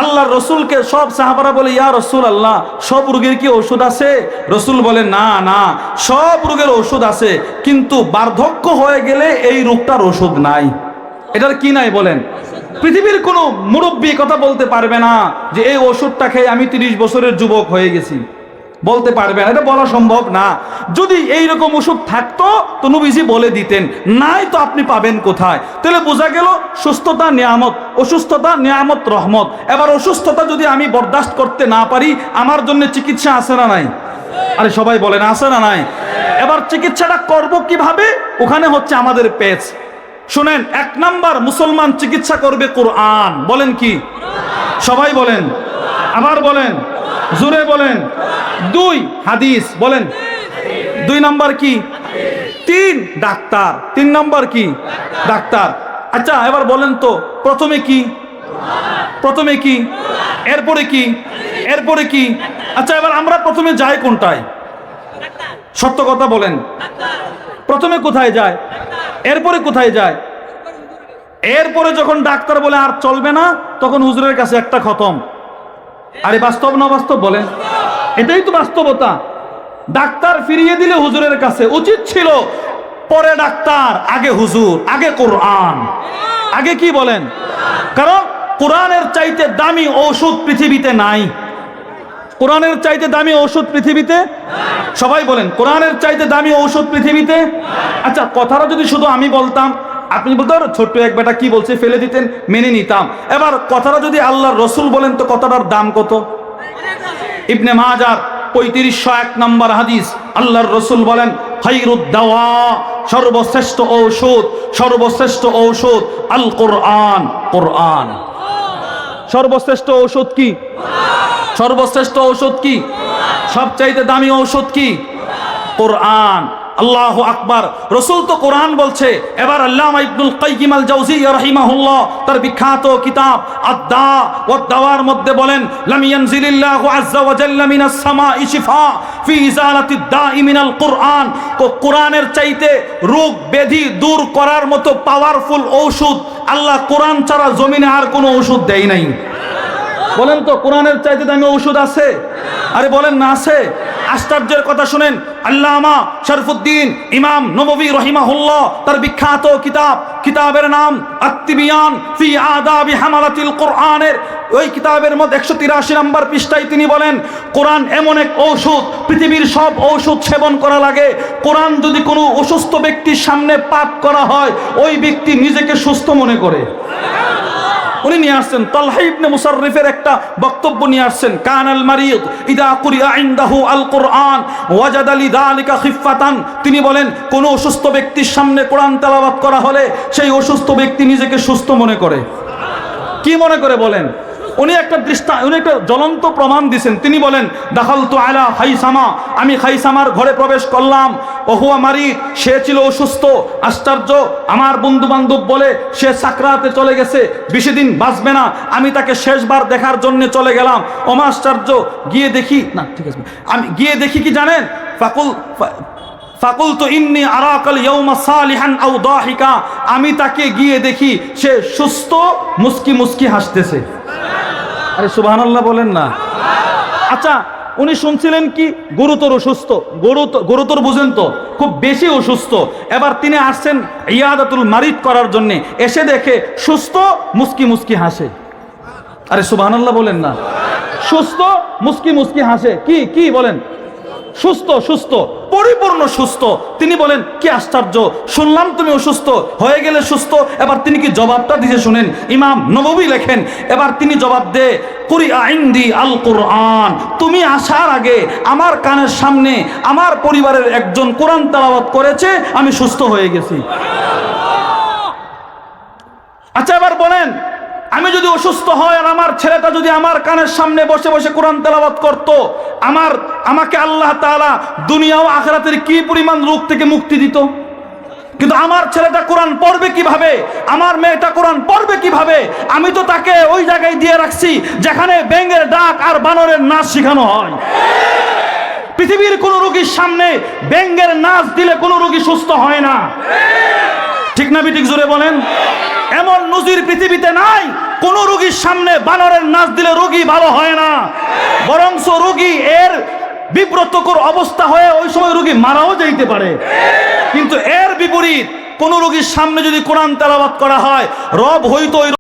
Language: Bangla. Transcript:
আল্লাহর রসুলকে সব সাহাবারা বলে, ইয়া রসুল আল্লাহ, সব রোগের কি ওষুধ আছে? রসুল বলে, না না, সব রোগের ওষুধ আছে, কিন্তু বার্ধক্য হয়ে গেলে এই রোগটার ওষুধ নাই। এটার কি নাই বলেন? পৃথিবীর কোনো মুরব্বী কথা বলতে পারবে না যে এই ওষুধটা খেয়ে আমি 30 বছরের যুবক হয়ে গেছি, বলতে পারবে না, এটা বলা সম্ভব না। যদি এইরকম ওষুধ থাকতো তো নবীজি বলে দিতেন, নাই তো আপনি পাবেন কোথায়? তাহলে বোঝা গেল সুস্থতা নিয়ামত, অসুস্থতা নিয়ামত রহমত। এবার অসুস্থতা যদি আমি বরদাস্ত করতে না পারি, আমার জন্য চিকিৎসা আছে না নাই? আরে সবাই বলেন, আছে না নাই? এবার চিকিৎসাটা করব কিভাবে? ওখানে হচ্ছে আমাদের পেজ। শুনেন, 1 নাম্বার, মুসলমান চিকিৎসা করবে কোরআন। বলেন কি? সবাই বলেন, আবার বলেন, জোরে বলেন। 2 হাদিস। বলেন 2 নাম্বার কি? 3 ডাক্তার। 3 নাম্বার কি? ডাক্তার। আচ্ছা এবার বলেন তো, প্রথমে কি? প্রথমে কি? এরপরে কি? এরপরে কি? আচ্ছা এবার আমরা প্রথমে যাই কোনটায়? সত্য কথা বলেন, প্রথমে কোথায় যায়? এরপরে কোথায় যায়? এরপরে যখন ডাক্তার বলে আর চলবে না, তখন হুজুরের কাছে একটা খতম। আরে বাস্তব না বাস্তব বলেন? এটাই তো বাস্তবতা। ডাক্তার ফিরিয়ে দিলে হুজুরের কাছে। উচিত ছিল পরে ডাক্তার, আগে হুজুর, আগে কোরআন। আগে কি বলেন? কারণ কোরআনের চাইতে দামি ঔষধ পৃথিবীতে নাই। কোরআনের চাইতে দামি ঔষধ পৃথিবীতে, সবাই বলেন, কোরআনের চাইতে দামি ঔষধ পৃথিবীতে। আচ্ছা কথাটা যদি শুধু আমি বলতাম, আপনি বলতেন ছোট্ট এক বেটা কি বলছে, ফেলে দিতেন, মেনে নিতাম। এবার কথাটা যদি আল্লাহর রসুল বলেন, তো কথাটার দাম কত? ইবনে মাজার 3501 নম্বর হাদিস, আল্লাহর রসুল বলেন, খায়রুদ দাওয়া, সর্বশ্রেষ্ঠ ঔষধ, সর্বশ্রেষ্ঠ ঔষধ আল কোরআন। কোরআন সর্বশ্রেষ্ঠ ঔষধ কি? সর্বশ্রেষ্ঠ ঔষধ কি? সবচাইতে দামি ঔষধ কি? কোরআন। আল্লাহু আকবার। রসুল তো কোরআন বলছে। এবার আল্লামা ইবনুল কাইয়িম আল জাওজিয়্যা রাহিমাহুল্লাহ তার বিখ্যাত কিতাব আদ-দা ওয়াদ দাওয়ার মধ্যে বলেন, লাম ইয়ানজিলিল্লাহু আযজা ওয়া জাল্লা মিনাস সামাই শিফা ফি ইজালাতিদ দাই মিনাল কোরআন। কোরআনের চাইতে রোগ ব্যাধি দূর করার মতো পাওয়ারফুল ঔষধ আল্লাহ কোরআন ছাড়া জমিনে আর কোনো ঔষধ দেয় নাই। বলেন তো, কোরআনের চাইতে দামি ঔষধ আছে? আরে বলেন না আছে? আশ্চর্যের কথা শুনেন, আল্লামা শরফুদ্দীন ইমাম নববী রহিমাহুল্লাহ তার বিখ্যাত কিতাবের নাম আত-তিবিয়ান ফি আদাবি হামালাতিল কোরআনের, ওই কিতাবের মধ্যে 183 নম্বর পৃষ্ঠায় তিনি বলেন, কোরআন এমন এক ঔষধ, পৃথিবীর সব ঔষধ সেবন করা লাগে, কোরআন যদি কোনো অসুস্থ ব্যক্তির সামনে পাঠ করা হয়, ওই ব্যক্তি নিজেকে সুস্থ মনে করে। উনি নিয়ে আসছেন তালহা ইবনে মুসাররিফের একটা বক্তব্য নিয়ে আসছেন, কানাল মারিদ ইদা কুরিয়া ইনদাহু আল কোরআন ওয়াজাদা লিযালিকা খিফাতান। তিনি বলেন, কোন অসুস্থ ব্যক্তির সামনে কোরআন তেলাওয়াত করা হলে সেই অসুস্থ ব্যক্তি নিজেকে সুস্থ মনে করে। কি মনে করে বলেন? উনি একটা জ্বলন্ত প্রমাণ দিয়েছেন। তিনি বলেন, দাখালতু আলা খাইসামা, আমি খাইসামার ঘরে প্রবেশ করলাম, ওহুয়া মারিদ, সে ছিল অসুস্থ। আশ্চর্য, আমার বন্ধু বান্ধব বলে সে সাকরাতে চলে গেছে, 20 দিন বাঁচবে না। আমি তাকে শেষবার দেখার জন্য চলে গেলাম। ওমা আশ্চর্য, গিয়ে দেখি না, ঠিক আছে, আমি গিয়ে দেখি কি জানেন? ফাকুলতু ইন্নী আরাকাল ইয়াউমা সালিহান আও দাহিকা, আমি তাকে গিয়ে দেখি সে সুস্থ, মুস্কি মুস্কি হাসতেছে। আরে সুবহানাল্লাহ বলেন না। আচ্ছা উনি শুনছিলেন কি? গুরুতর অসুস্থ। গুরুতর বুঝেন তো, খুব বেশি অসুস্থ। এবার তিনি আসছেন ইয়াদাতুল মারিদ করার জন্য, এসে দেখে সুস্থ, মুস্কি মুস্কি হাসে। আরে সুবহানাল্লাহ বলেন না। সুস্থ, মুস্কি মুস্কি হাসে। কি বলেন? সুস্থ, সুস্থ, পরিপূর্ণ সুস্থ। তিনি বলেন, কি আশ্চর্য, শুনলাম তুমি অসুস্থ, হয়ে গেলে সুস্থ। এবার তিনি কি জবাবটা দিয়েছে শুনেন, ইমাম নববী লেখেন, এবার তিনি জবাব দে, কুরিআ ইনদি আল কোরআন, তুমি আসার আগে আমার কানের সামনে আমার পরিবারের একজন কোরআন তেলাওয়াত করেছে, আমি সুস্থ হয়ে গেছি। আচ্ছা এবার বলেন, আমি যদি অসুস্থ হয় আর আমার ছেলেটা যদি আমার কানের সামনে বসে বসে কোরআন তেলাওয়াত করত, আমাকে আল্লাহ তাআলা দুনিয়া ও আখিরাতের কি পরিমাণ রোগ থেকে মুক্তি দিত। কিন্তু আমার ছেলেটা কোরআন পড়বে কিভাবে? আমার মেয়েটা কোরআন পড়বে কিভাবে? আমি তো তাকে ওই জায়গায় দিয়ে রাখছি যেখানে ব্যাঙের ডাক আর বানরের নাচ শেখানো হয়। পৃথিবীর কোন রোগীর সামনে ব্যাঙের নাচ দিলে কোন রোগী সুস্থ হয় না। ঠিক না বিঠিক জোরে বলেন? এমন নজির পৃথিবীতে নাই। কোন রোগীর সামনে বানরের নাচ দিলে রোগী ভালো হয় না, বরঞ্চ রোগী এর বিব্রতকর অবস্থা হয়ে ওই সময় রোগী মারাও যাইতে পারে। কিন্তু এর বিপরীত কোন রোগীর সামনে যদি কোরআন তেলাওয়াত করা হয়, রব হয়তো